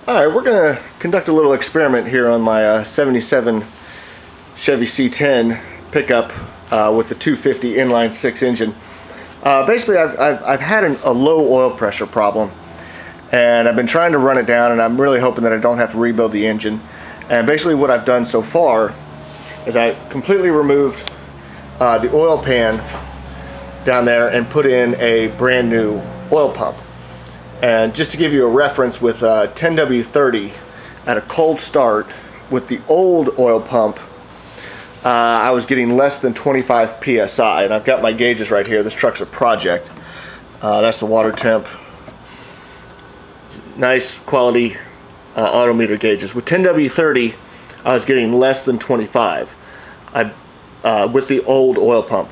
Alright, we're going to conduct a little experiment here on my 77 Chevy C10 pickup with the 250 inline 6 engine. Basically, I've had a low oil pressure problem, and I've been trying to run it down, and I'm really hoping that I don't have to rebuild the engine. And basically what I've done so far is I completely removed the oil pan down there and put in a brand new oil pump. And just to give you a reference, with 10W30 at a cold start with the old oil pump, I was getting less than 25 psi, and I've got my gauges right here. This truck's a project. That's the water temp. Nice quality odometer gauges. With 10W30, I was getting less than 25 with the old oil pump.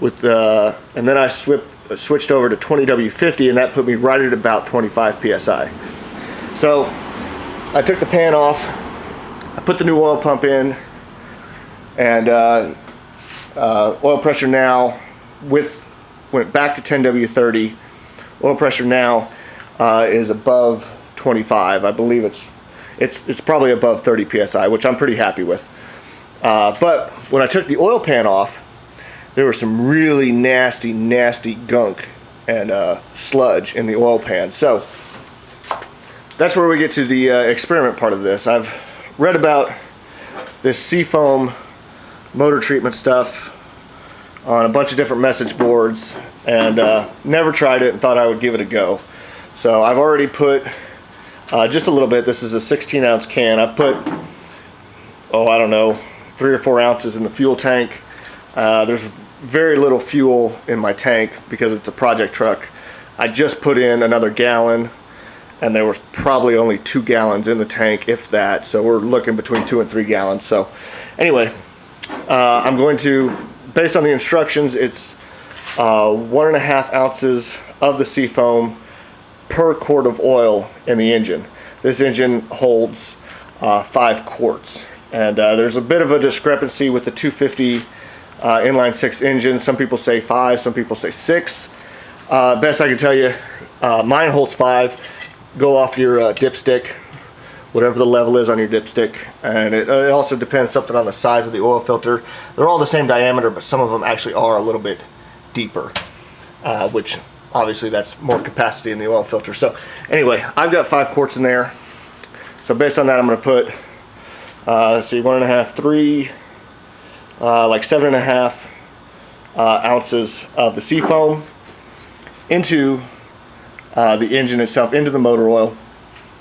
And then I switched over to 20W50, and that put me right at about 25 psi. So I took the pan off, I put the new oil pump in, and oil pressure now went back to 10W30. Oil pressure now is above 25. I believe it's probably above 30 psi, which I'm pretty happy with. But when I took the oil pan off, there was some really nasty gunk and sludge in the oil pan. So that's where we get to the experiment part of this. I've read about this Seafoam Motor Treatment stuff on a bunch of different message boards, and never tried it and thought I would give it a go. So I've already put just a little bit. This is a 16-ounce can. I put, I don't know, 3 or 4 ounces in the fuel tank. There's very little fuel in my tank because it's a project truck. I just put in another gallon, and there was probably only 2 gallons in the tank, if that. So we're looking between 2 and 3 gallons. So anyway, I'm going to, based on the instructions, it's 1.5 ounces of the Seafoam per quart of oil in the engine. This engine holds 5 quarts, and there's a bit of a discrepancy with the 250 inline 6 engine. Some people say 5, some people say 6. Best I can tell you, mine holds 5. Go off your dipstick, whatever the level is on your dipstick, and it also depends something on the size of the oil filter. They're all the same diameter, but some of them actually are a little bit deeper, which obviously that's more capacity in the oil filter. So anyway, I've got 5 quarts in there. So based on that, I'm going to put let's see, 1.5, 3, like 7.5 ounces of the Seafoam into the engine itself, into the motor oil.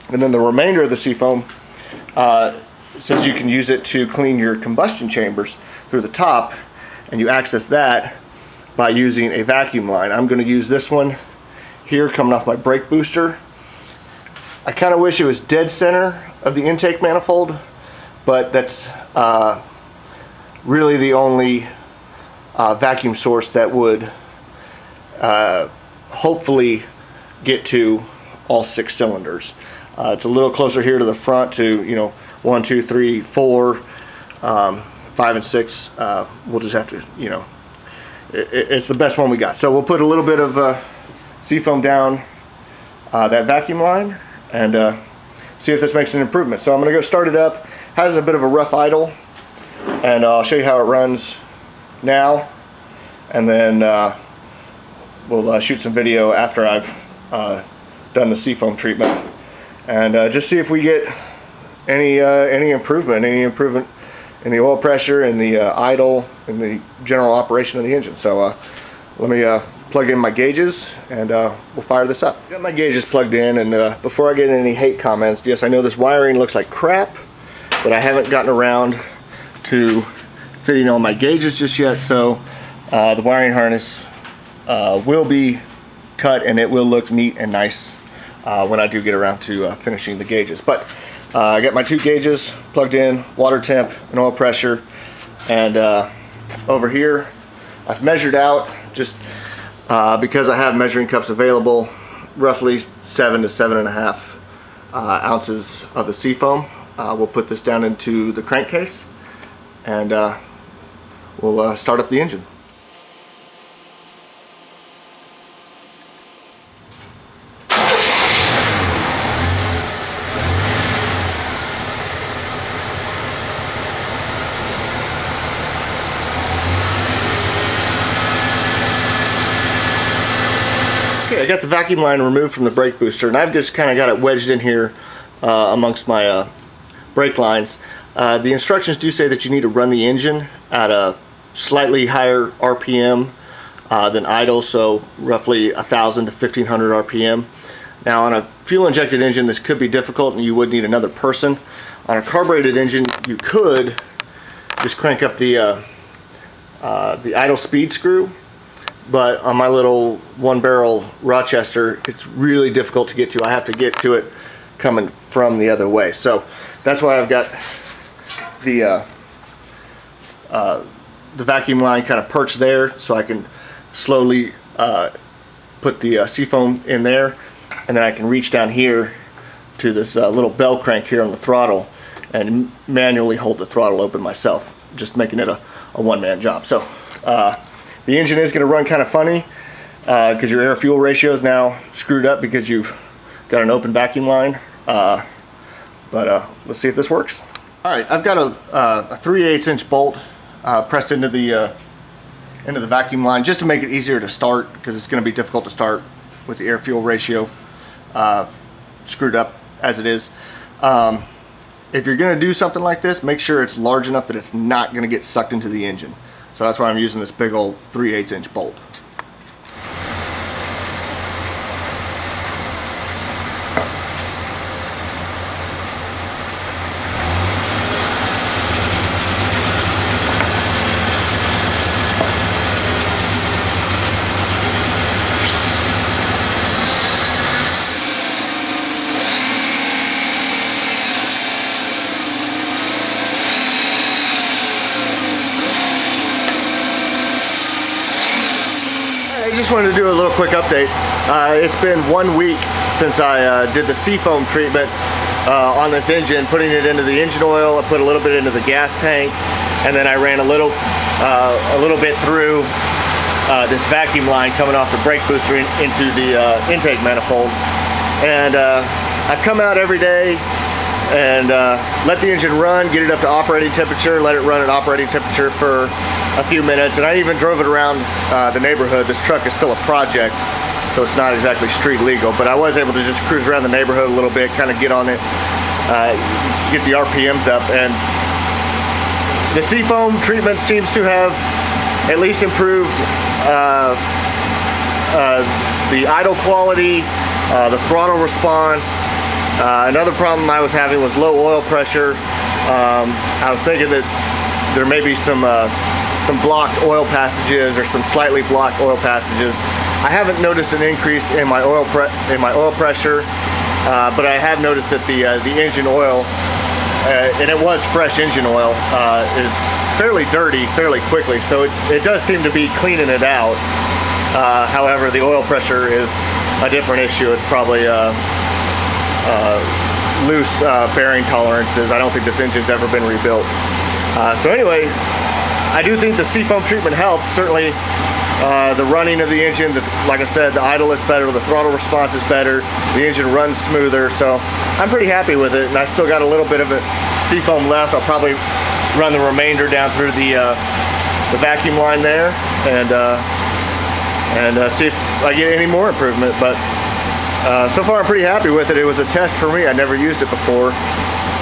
And then the remainder of the Seafoam, says you can use it to clean your combustion chambers through the top, and you access that by using a vacuum line. I'm going to use this one here coming off my brake booster. I kind of wish it was dead center of the intake manifold, but that's really the only vacuum source that would hopefully get to all 6 cylinders. It's a little closer here to the front to 1, 2, 3, 4, 5, and 6. We'll just have to, it's the best one we got. So we'll put a little bit of Seafoam down that vacuum line and see if this makes an improvement. So I'm going to go start it up. Has a bit of a rough idle, and I'll show you how it runs now, and then we'll shoot some video after I've done the Seafoam treatment, and just see if we get any improvement in the oil pressure and the idle and the general operation of the engine. So let me plug in my gauges, and we'll fire this up. Got my gauges plugged in, and before I get any hate comments, yes, I know this wiring looks like crap, but I haven't gotten around to fitting all my gauges just yet. So the wiring harness will be cut, and it will look neat and nice when I do get around to finishing the gauges. But I got my 2 gauges plugged in, water temp and oil pressure, and over here I've measured out, just because I have measuring cups available, roughly 7 to 7.5 ounces of the Seafoam. We'll put this down into the crankcase, and we'll start up the engine. I got the vacuum line removed from the brake booster, and I've just kind of got it wedged in here amongst my brake lines. The instructions do say that you need to run the engine at a slightly higher RPM than idle, so roughly 1,000 to 1,500 RPM. Now on a fuel injected engine this could be difficult and you would need another person. On a carbureted engine you could just crank up the idle speed screw, but on my little one barrel Rochester it's really difficult to get to. I have to get to it coming from the other way, so that's why I've got the vacuum line kind of perched there, so I can slowly put the Seafoam in there, and then I can reach down here to this little bell crank here on the throttle and manually hold the throttle open myself, just making it a one-man job. So the engine is going to run kind of funny because your air fuel ratio is now screwed up because you've got an open vacuum line, but let's see if this works. Alright, I've got a 3/8 inch bolt pressed into the vacuum line just to make it easier to start, because it's going to be difficult to start with the air fuel ratio screwed up as it is. If you're going to do something like this, make sure it's large enough that it's not going to get sucked into the engine. So that's why I'm using this big old 3/8 inch bolt. I just wanted to do a little quick update. It's been 1 week since I did the Seafoam treatment on this engine, putting it into the engine oil. I put a little bit into the gas tank, and then I ran a little bit through this vacuum line coming off the brake booster into the intake manifold. And I come out every day and let the engine run, get it up to operating temperature, let it run at operating temperature for a few minutes, and I even drove it around the neighborhood. This truck is still a project, so it's not exactly street legal, but I was able to just cruise around the neighborhood a little bit, kind of get on it, get the RPMs up. And the Seafoam treatment seems to have at least improved the idle quality, the throttle response. Another problem I was having was low oil pressure. I was thinking that there may be some blocked oil passages or some slightly blocked oil passages. I haven't noticed an increase in my oil pressure, but I have noticed that the engine oil, and it was fresh engine oil, is fairly dirty fairly quickly, so it does seem to be cleaning it out. However, the oil pressure is a different issue. It's probably loose bearing tolerances. I don't think this engine's ever been rebuilt. So anyway, I do think the Seafoam treatment helps. Certainly the running of the engine, like I said, the idle is better, the throttle response is better, the engine runs smoother, so I'm pretty happy with it. And I still got a little bit of a Seafoam left. I'll probably run the remainder down through the vacuum line there and see if I get any more improvement. But so far I'm pretty happy with it. It was a test for me. I never used it before,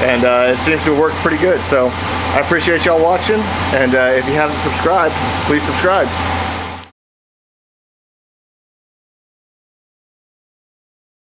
and it seems to have worked pretty good. So I appreciate y'all watching, and if you haven't subscribed, please subscribe.